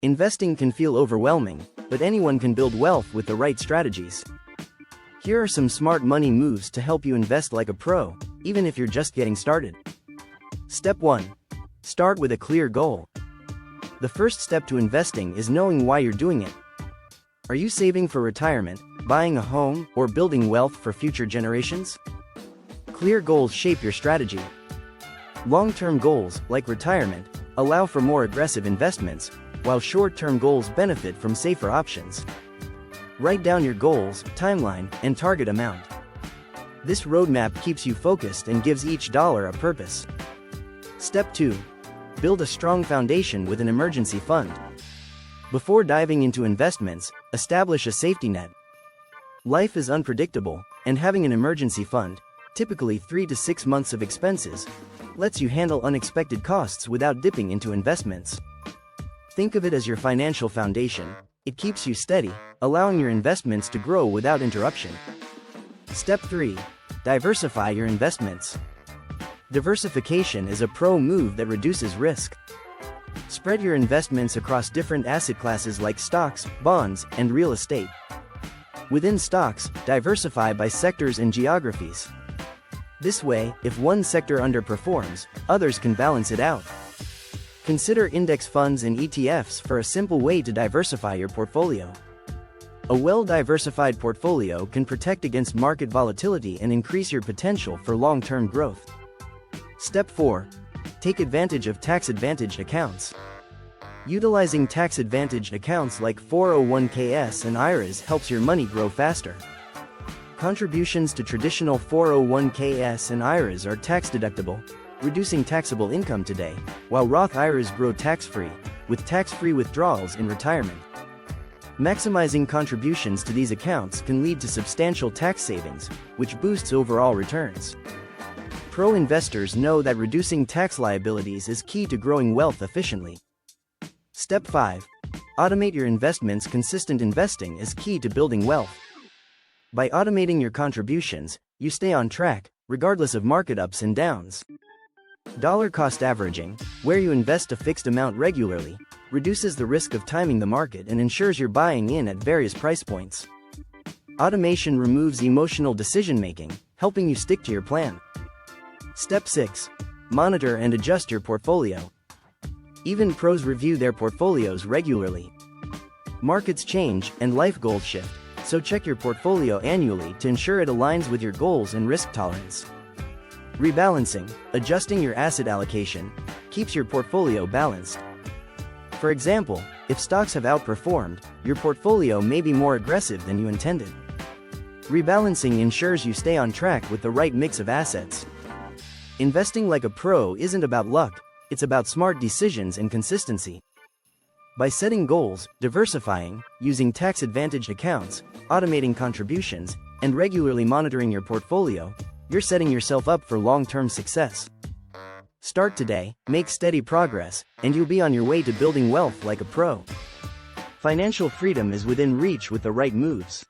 Investing can feel overwhelming, but anyone can build wealth with the right strategies. Here are some smart money moves to help you invest like a pro, even if you're just getting started. Step 1. Start with a clear goal. The first step to investing is knowing why you're doing it. Are you saving for retirement, buying a home, or building wealth for future generations? Clear goals shape your strategy. Long-term goals, like retirement, allow for more aggressive investments, while short-term goals benefit from safer options. Write down your goals, timeline, and target amount. This roadmap keeps you focused and gives each dollar a purpose. Step 2. Build a strong foundation with an emergency fund. Before diving into investments, establish a safety net. Life is unpredictable, and having an emergency fund, typically 3 to 6 months of expenses, lets you handle unexpected costs without dipping into investments. Think of it as your financial foundation. It keeps you steady, allowing your investments to grow without interruption. Step 3. Diversify your investments. Diversification is a pro move that reduces risk. Spread your investments across different asset classes like stocks, bonds, and real estate. Within stocks, diversify by sectors and geographies. This way, if one sector underperforms, others can balance it out. Consider index funds and ETFs for a simple way to diversify your portfolio. A well-diversified portfolio can protect against market volatility and increase your potential for long-term growth. Step 4. Take advantage of tax-advantaged accounts. Utilizing tax-advantaged accounts like 401ks and IRAs helps your money grow faster. Contributions to traditional 401ks and IRAs are tax-deductible, reducing taxable income today, while Roth IRAs grow tax-free, with tax-free withdrawals in retirement. Maximizing contributions to these accounts can lead to substantial tax savings, which boosts overall returns. Pro investors know that reducing tax liabilities is key to growing wealth efficiently. Step 5. Automate your investments. Consistent investing is key to building wealth. By automating your contributions, you stay on track, regardless of market ups and downs. Dollar cost averaging, where you invest a fixed amount regularly, reduces the risk of timing the market and ensures you're buying in at various price points. Automation removes emotional decision-making, helping you stick to your plan. Step 6. Monitor and adjust your portfolio. Even pros review their portfolios regularly. Markets change and life goals shift, so check your portfolio annually to ensure it aligns with your goals and risk tolerance. Rebalancing, adjusting your asset allocation, keeps your portfolio balanced. For example, if stocks have outperformed, your portfolio may be more aggressive than you intended. Rebalancing ensures you stay on track with the right mix of assets. Investing like a pro isn't about luck, it's about smart decisions and consistency. By setting goals, diversifying, using tax-advantaged accounts, automating contributions, and regularly monitoring your portfolio, you're setting yourself up for long-term success. Start today, make steady progress, and you'll be on your way to building wealth like a pro. Financial freedom is within reach with the right moves.